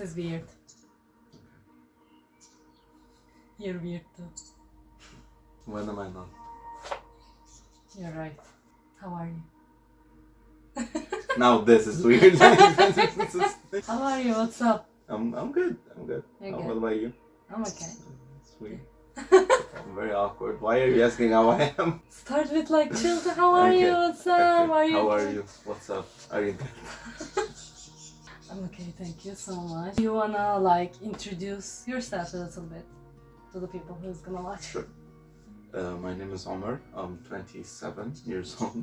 This is weird. You're weird too. When am I not? You're right. How are you? Now this is weird. How are you? What's up? I'm good. I'm good. You're What good. about you? I'm okay. It's weird. I'm very awkward. Why are you asking how I am? Start with like chill. How are you? What's up? Okay. Are you How okay? are you? What's up? Are you good? I'm okay, thank you so much. Do you wanna like introduce yourself a little bit to the people who's gonna watch? Sure. My name is Omar. I'm 27 years old,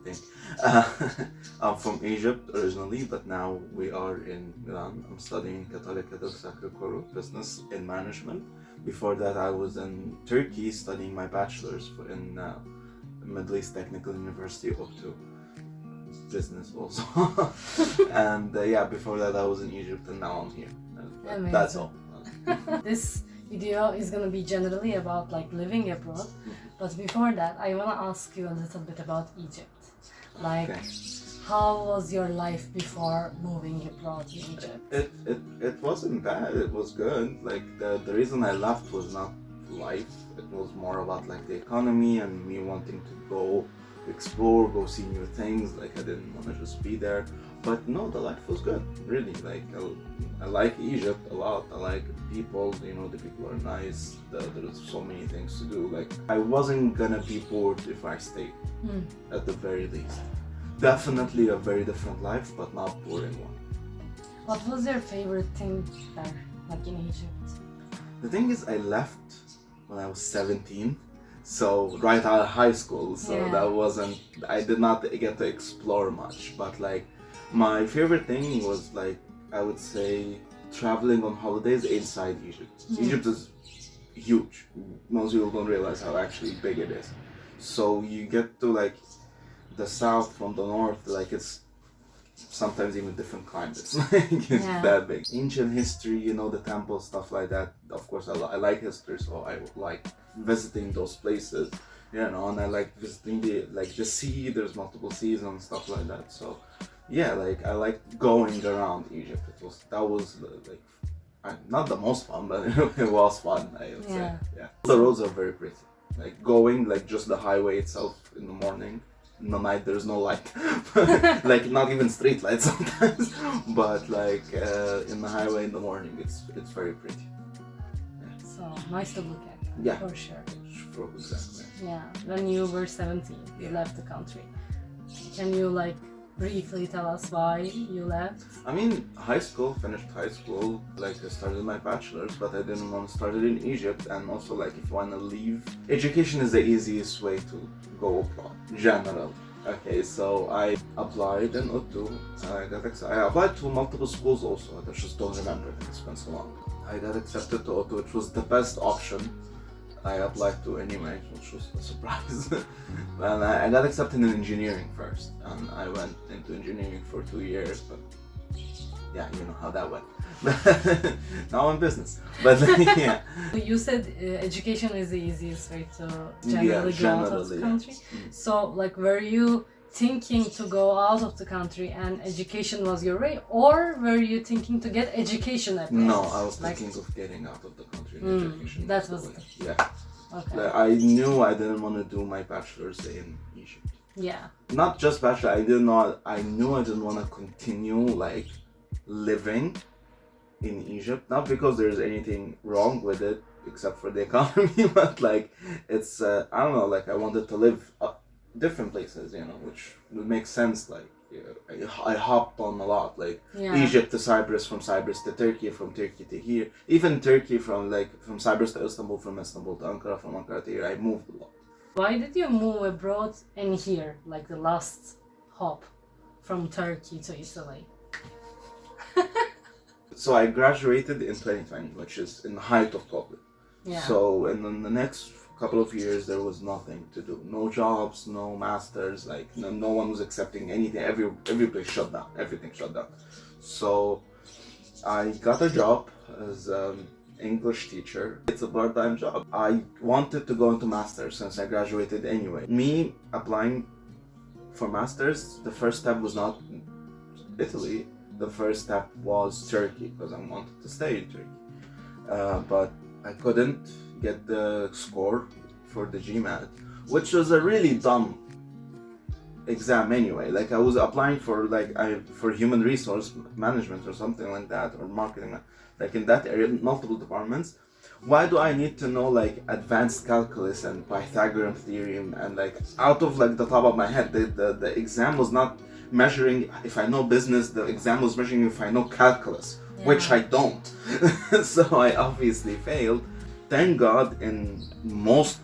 I think. I'm from Egypt originally, but now we are in Milan. I'm studying Católica Sacro Coro Business in Management. Before that, I was in Turkey studying my bachelor's in Middle East Technical University up to business also. And yeah, before that I was in Egypt and now I'm here. That's all. This video is gonna be generally about like living abroad, but before that I wanna ask you a little bit about Egypt. Like, Okay. how was your life before moving abroad in Egypt? It wasn't bad. It was good. Like the reason I left was not life. It was more about like the economy and me wanting to go explore, go see new things. Like I didn't want to just be there. But no, the life was good. Really, like I like Egypt a lot. I like people. You know, the people are nice. There's so many things to do. Like I wasn't gonna be bored if I stayed. At the very least. Definitely a very different life, but not boring one. What was your favorite thing there, like in Egypt? The thing is, I left when I was 17, so right out of high school, so Yeah. that wasn't, I did not get to explore much, but like, my favorite thing was like, I would say, traveling on holidays inside Egypt. Egypt is huge. Most people don't realize how actually big it is. So you get to like, the south from the north, like it's sometimes even different climates. Like it's Yeah. that big. Ancient history, you know, the temples, stuff like that. Of course, I like history, so I like visiting those places, you know, and I like visiting the sea. There's multiple seas and stuff like that. So, yeah, like I like going around Egypt. That was like not the most fun, but it was fun. I would say, yeah. The roads are very pretty. Like going, like just the highway itself in the morning. In the night there's no light, like not even street lights sometimes, but like in the highway in the morning it's very pretty. So nice to look at. Yeah. For sure. Exactly. Yeah. When you were 17, you left the country. Can you like briefly tell us why you left? I mean, finished high school, like I started my bachelor's, but I didn't want to start it in Egypt, and also like if you want to leave, education is the easiest way to go abroad, general. Okay, so I applied in Uttu, I applied to multiple schools also, I just don't remember, it's been so long. I got accepted to Uttu, which was the best option I applied to anyway, which was a surprise. And I got accepted in engineering first, and I went into engineering for 2 years, but yeah, you know how that went. Now I'm business, but yeah. You said education is the easiest way to generally go out of the country. So like, were you thinking to go out of the country and education was your way, or were you thinking to get education abroad? No, I was thinking of getting out of the country. Education that was the way. Yeah. Okay. Like, I knew I didn't want to do my bachelor's in Egypt. Yeah. Not just bachelor. I knew I didn't want to continue like living in Egypt. Not because there's anything wrong with it, except for the economy, but like it's I don't know. Like I wanted to live different places, you know, which would make sense. Like I hopped on a lot, like Egypt to Cyprus, from Cyprus to Turkey, from Turkey to here, even Turkey from Cyprus to Istanbul, from Istanbul to Ankara, from Ankara to here. I moved a lot. Why did you move abroad and here, like the last hop from Turkey to Italy? So I graduated in 2020, which is in the height of COVID. Yeah. So and then the next couple of years there was nothing to do, no jobs, no masters, like no one was accepting anything. Every place shut down, everything shut down. So I got a job as English teacher. It's a part-time job. I wanted to go into masters since I graduated anyway. Me applying for masters, the first step was not Italy, the first step was Turkey because I wanted to stay in Turkey. But I couldn't get the score for the GMAT, which was a really dumb exam anyway. Like I was applying for for human resource management or something like that, or marketing, like in that area, multiple departments. Why do I need to know like advanced calculus and Pythagorean theorem and like out of like the top of my head? The exam was not measuring if I know business. The exam was measuring if I know calculus, which I don't. So I obviously failed. Thank God, in most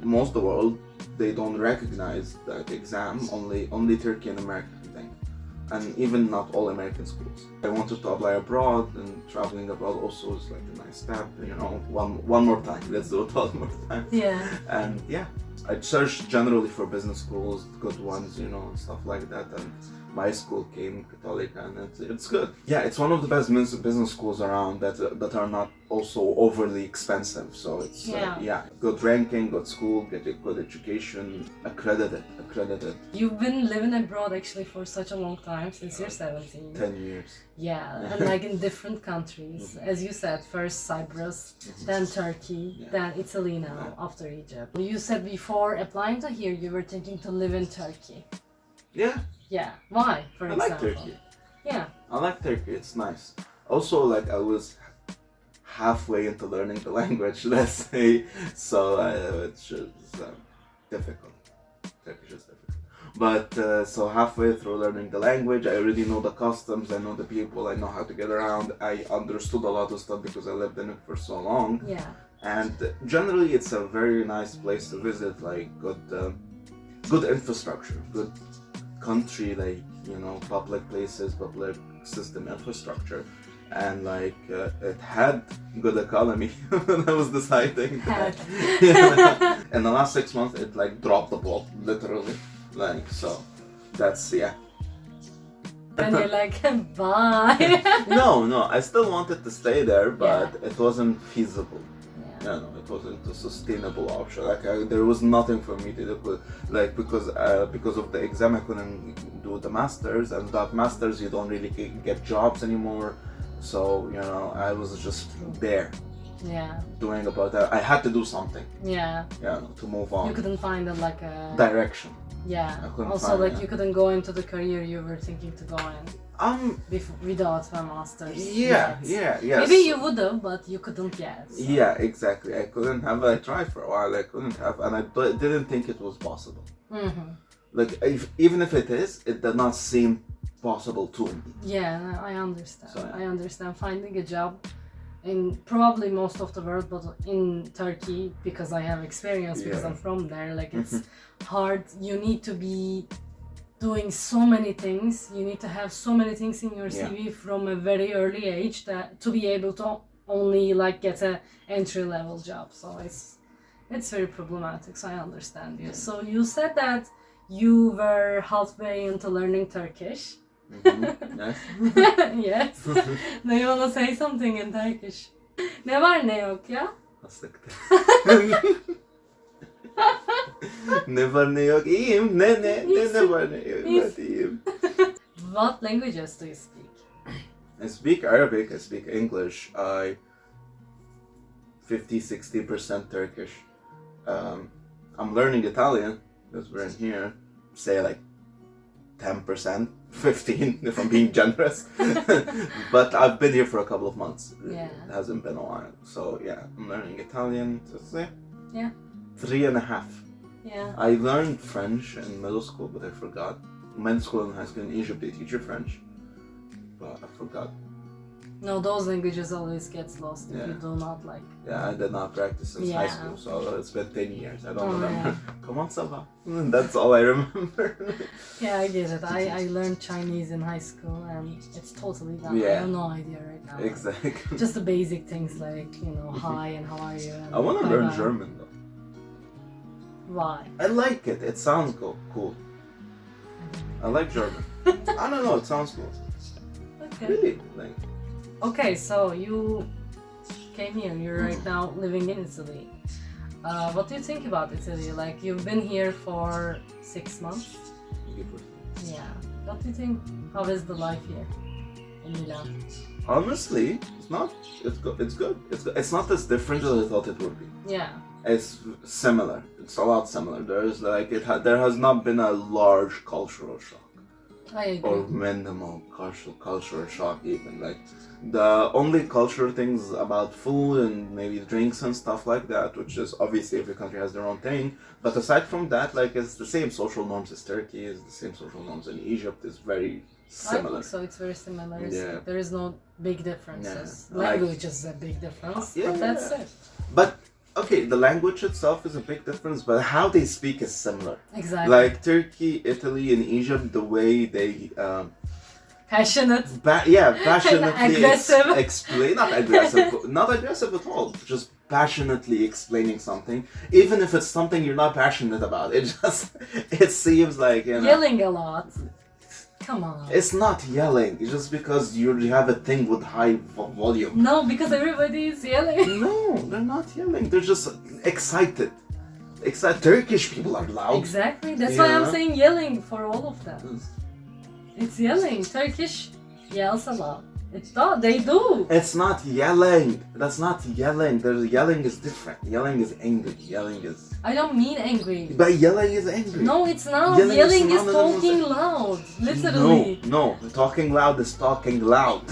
of the world, they don't recognize that exam. Only Turkey and America can think, and even not all American schools. I wanted to apply abroad, and traveling abroad also is like a nice step. You know, one more time. Let's do it one more time. Yeah. And yeah, I searched generally for business schools, good ones, you know, stuff like that. And my school came Catholic, and it's good. Yeah, it's one of the best business schools around that are not also overly expensive. So it's good ranking, good school, get a good education, accredited. You've been living abroad actually for such a long time, since you're 17. 10 years. Yeah, and like in different countries. As you said, first Cyprus, then Turkey, then Italy now, after Egypt. You said before applying to here, you were thinking to live in Turkey. Yeah. Yeah. Why, for example? I like Turkey. Yeah. I like Turkey. It's nice. Also, like I was halfway into learning the language, let's say, so it's just difficult. Turkish is difficult. But so halfway through learning the language, I already know the customs, I know the people, I know how to get around. I understood a lot of stuff because I lived in it for so long. Yeah. And generally, it's a very nice place to visit. Like good infrastructure, good country, like, you know, public places, public system infrastructure, and like it had good economy when I was deciding that. In the last 6 months it like dropped the ball, literally, like, so that's and you're like, bye. no, I still wanted to stay there, but it wasn't feasible. No, it wasn't a sustainable option. Like there was nothing for me to do, like because of the exam I couldn't do the masters, and that masters you don't really get jobs anymore. So you know I was just there. Yeah. Doing about that, I had to do something. Yeah. Yeah, to move on. You couldn't find like a direction. Yeah. Also, like you couldn't go into the career you were thinking to go in. Without a master's. Yeah. Maybe you would have, but you couldn't yet. So. Yeah, exactly. I couldn't have. I tried for a while. I couldn't have, and I didn't think it was possible. Mm-hmm. Like even if it is, it did not seem possible to me. Yeah, I understand. So, I understand finding a job in probably most of the world, but in Turkey, because I have experience, because I'm from there, like it's hard. You need to be doing so many things. You need to have so many things in your CV from a very early age that to be able to only like get a entry level job. So it's very problematic. So I understand you. So you said that you were halfway into learning Turkish. Yes. Yes. Do you want to say something in Turkish? Ne var ne yok ya? Ne var ne yok, iyiyim. Ne var ne yok, ben iyiyim. What languages do you speak? I speak Arabic, I speak English, 50-60% Turkish. I'm learning Italian, because we're in here, say like 10%, 15% if I'm being generous. But I've been here for a couple of months. Yeah. It hasn't been a while. So yeah, I'm learning Italian, to say. Yeah. 3.5. Yeah. I learned French in middle school, but I forgot. Middle school and high school in Egypt, they teach you French, but I forgot. No, those languages always gets lost if you do not like. Yeah, I did not practice since high school, so it's been 10 years. I don't remember. Comment ça va? That's all I remember. Yeah, I get it. I learned Chinese in high school, and it's totally gone. I have no idea right now. Exactly. Just the basic things like, you know, hi and how are you. And I want to learn German though. Why? I like it. It sounds cool. I like German. I don't know. It sounds cool. Okay. Really, like. Okay, so you came here. You're right now living in Italy. What do you think about Italy? Like, you've been here for 6 months. Yeah. What do you think? How is the life here? in Milan? Honestly, it's not. It's good. It's good. It's not as different as I thought it would be. Yeah. It's similar. It's a lot similar. There's like there has not been a large cultural shock. I agree. Or minimal cultural shock even. Like the only cultural things about food and maybe drinks and stuff like that, which is obviously every country has their own thing. But aside from that, like it's the same social norms as Turkey, is the same social norms in Egypt, is very similar. I think so. It's very similar. Yeah. There is no big differences. Yeah. Language is a big difference, but that's it. But okay, the language itself is a big difference, but how they speak is similar. Exactly. Like Turkey, Italy, and Egypt, the way they passionate. Passionately aggressive. Explain. Not aggressive at all. Just passionately explaining something, even if it's something you're not passionate about. It seems like yelling a lot. Come on. It's not yelling. It's just because you have a thing with high volume. No, because everybody is yelling. No, they're not yelling. They're just excited. Turkish people are loud. Exactly. That's why I'm saying yelling for all of them. It's yelling. Turkish yells a lot. They do. It's not yelling. That's not yelling. Yelling is different. Yelling is angry. Yelling is... I don't mean angry. But yelling is angry. No, it's not. Yelling is talking loud. Literally. No. Talking loud is talking loud.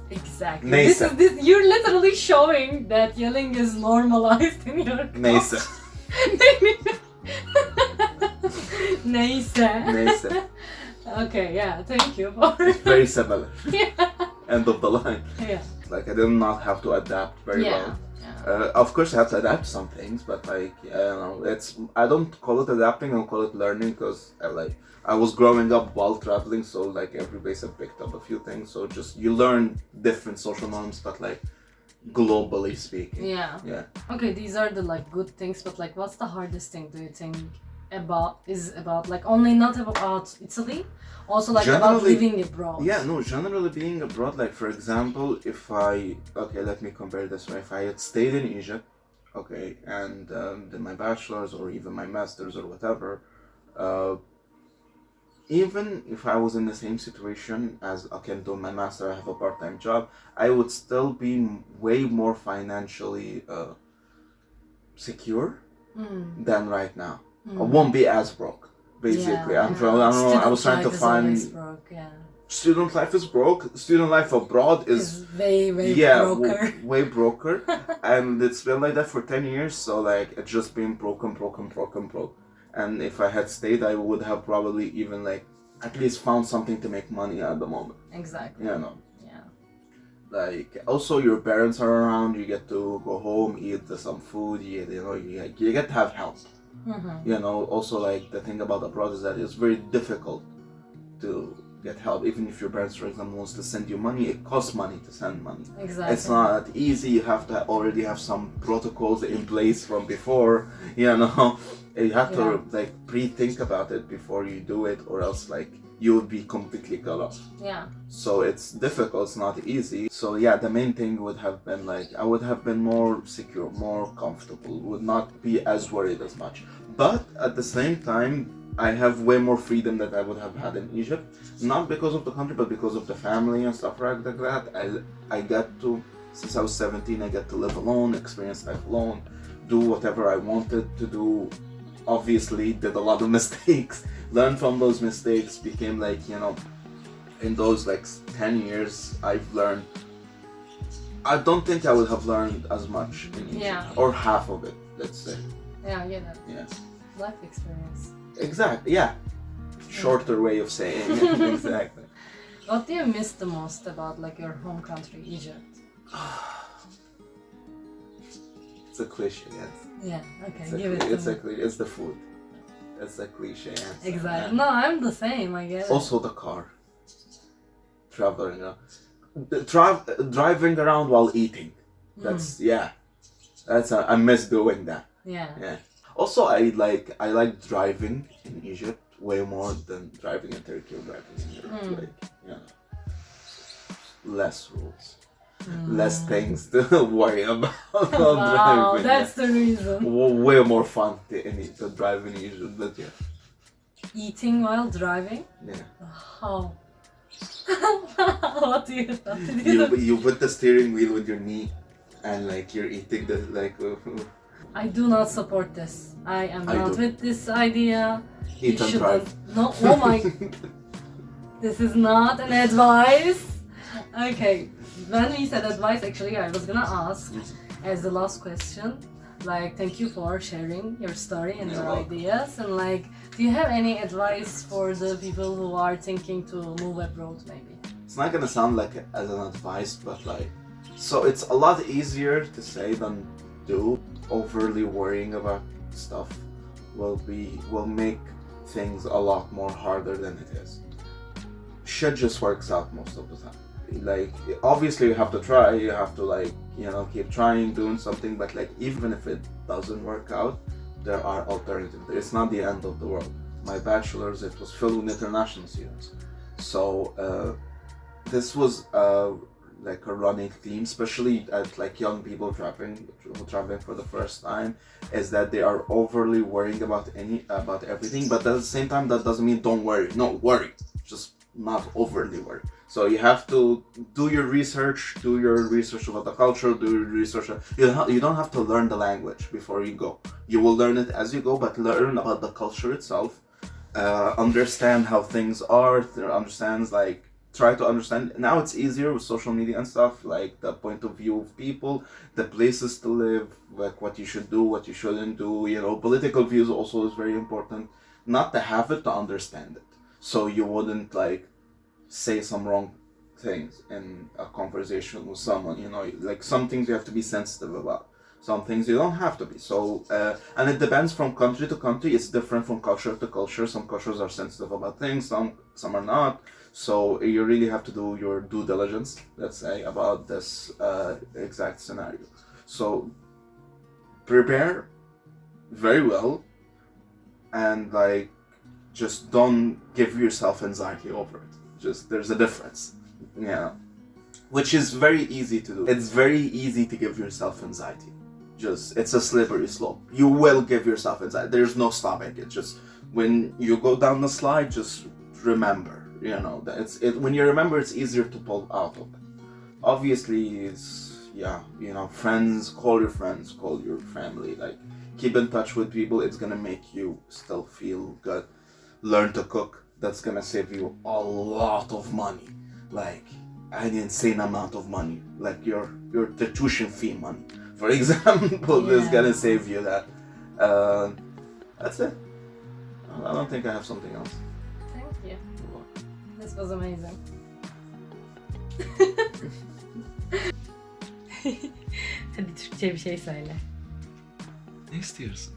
Exactly. This. You're literally showing that yelling is normalized in your culture. Neyse. Okay, yeah, thank you for... It's very similar. Yeah. End of the line. Yeah. Like I did not have to adapt very well. Yeah. Of course I have to adapt some things, but like, I don't call it adapting, I call it learning, because I was growing up while traveling, so like every base I picked up a few things, so just you learn different social norms, but like globally speaking. Yeah. Okay, these are the like good things, but like what's the hardest thing do you think about like only not about Italy, also like about living abroad? Yeah, no, generally being abroad, like for example, let me compare this way. If I had stayed in Egypt, okay, and did my bachelor's or even my master's or whatever, even if I was in the same situation as, okay, I'm doing my master, I have a part-time job, I would still be way more financially secure than right now. I won't be as broke, basically. I was trying to find... Broke, Student life is broke. Student life abroad is way broker. Way broker. And it's been like that for 10 years, so like it's just been broken. And if I had stayed, I would have probably even like at least found something to make money at the moment. Exactly. Yeah. Like also your parents are around, you get to go home, eat some food, you get to have help. Mm-hmm. Also like the thing about abroad is that it's very difficult to get help. Even if your parents, for example, wants to send you money, it costs money to send money. Exactly. It's not that easy. You have to already have some protocols in place from before. You have to like pre-think about it before you do it, or else like you would be completely cut off. Yeah. So it's difficult. It's not easy. So yeah, the main thing would have been like I would have been more secure, more comfortable, would not be as worried as much. But at the same time, I have way more freedom than I would have had in Egypt. Not because of the country, but because of the family and stuff like that. I got to, since I was 17, I got to live alone, experience life alone, do whatever I wanted to do. Obviously, did a lot of mistakes. Learned from those mistakes, became like, in those like 10 years, I've learned. I don't think I would have learned as much in Egypt. Or half of it, let's say. Yeah, I get that. Yeah. Life experience. Exactly, yeah. Shorter way of saying it. Exactly. What do you miss the most about like your home country, Egypt? It's a cliche answer. Yeah, okay, it's the food. It's a cliche answer. Exactly. No, I'm the same, I guess. Also the car. Traveling, driving around while eating. I miss doing that. Yeah. Also, I like driving in Egypt way more than driving in Turkey or driving in Europe. Less rules, less things to worry about while driving. That's the reason. Way more fun to drive in Egypt, but Eating while driving? Yeah. How? What did you do? You put the steering wheel with your knee, and like you're eating the like. I do not support this. I am I not do. with this idea. Eat and drive. No, oh my. This is not an advice. Okay, when we said advice, actually, I was gonna ask as the last question. Like, thank you for sharing your story and You're your welcome. ideas. And like, do you have any advice for the people who are thinking to move abroad, maybe? It's not gonna sound like as an advice, but like, so it's a lot easier to say than do. Overly worrying about stuff will make things a lot more harder than it is. Shit just works out most of the time. Like, obviously you have to try, you have to like, keep trying, doing something, but like, even if it doesn't work out, there are alternatives. It's not the end of the world. My bachelor's, it was filled with international students. So, this was like a running theme, especially at like young people traveling for the first time, is that they are overly worrying about everything, but at the same time that doesn't mean don't worry. No, worry, just not overly worry. So you have to do your research about the culture, do your research. You don't have to learn the language before you go. You will learn it as you go, but learn about the culture itself. Understand how things are. Try to understand. Now it's easier with social media and stuff, like the point of view of people, the places to live, like what you should do, what you shouldn't do. Political views also is very important. Not to have it, to understand it, so you wouldn't like say some wrong things in a conversation with someone. Like some things you have to be sensitive about. Some things you don't have to be. So, and it depends from country to country. It's different from culture to culture. Some cultures are sensitive about things, some are not. So you really have to do your due diligence, let's say, about this exact scenario. So prepare very well, and like just don't give yourself anxiety over it. Just there's a difference, which is very easy to do. It's very easy to give yourself anxiety. It's a slippery slope. You will give yourself anxiety. There's no stopping it. Just when you go down the slide, just remember. That when you remember, it's easier to pull out of it. Obviously, friends, call your family, like keep in touch with people. It's gonna make you still feel good. Learn to cook. That's gonna save you a lot of money, like an insane amount of money, like your tuition fee money, for example. Is gonna save you that. That's it. I don't think I have something else. Thank you. This was amazing. Hadi Türkçe bir şey söyle. Ne istiyorsun?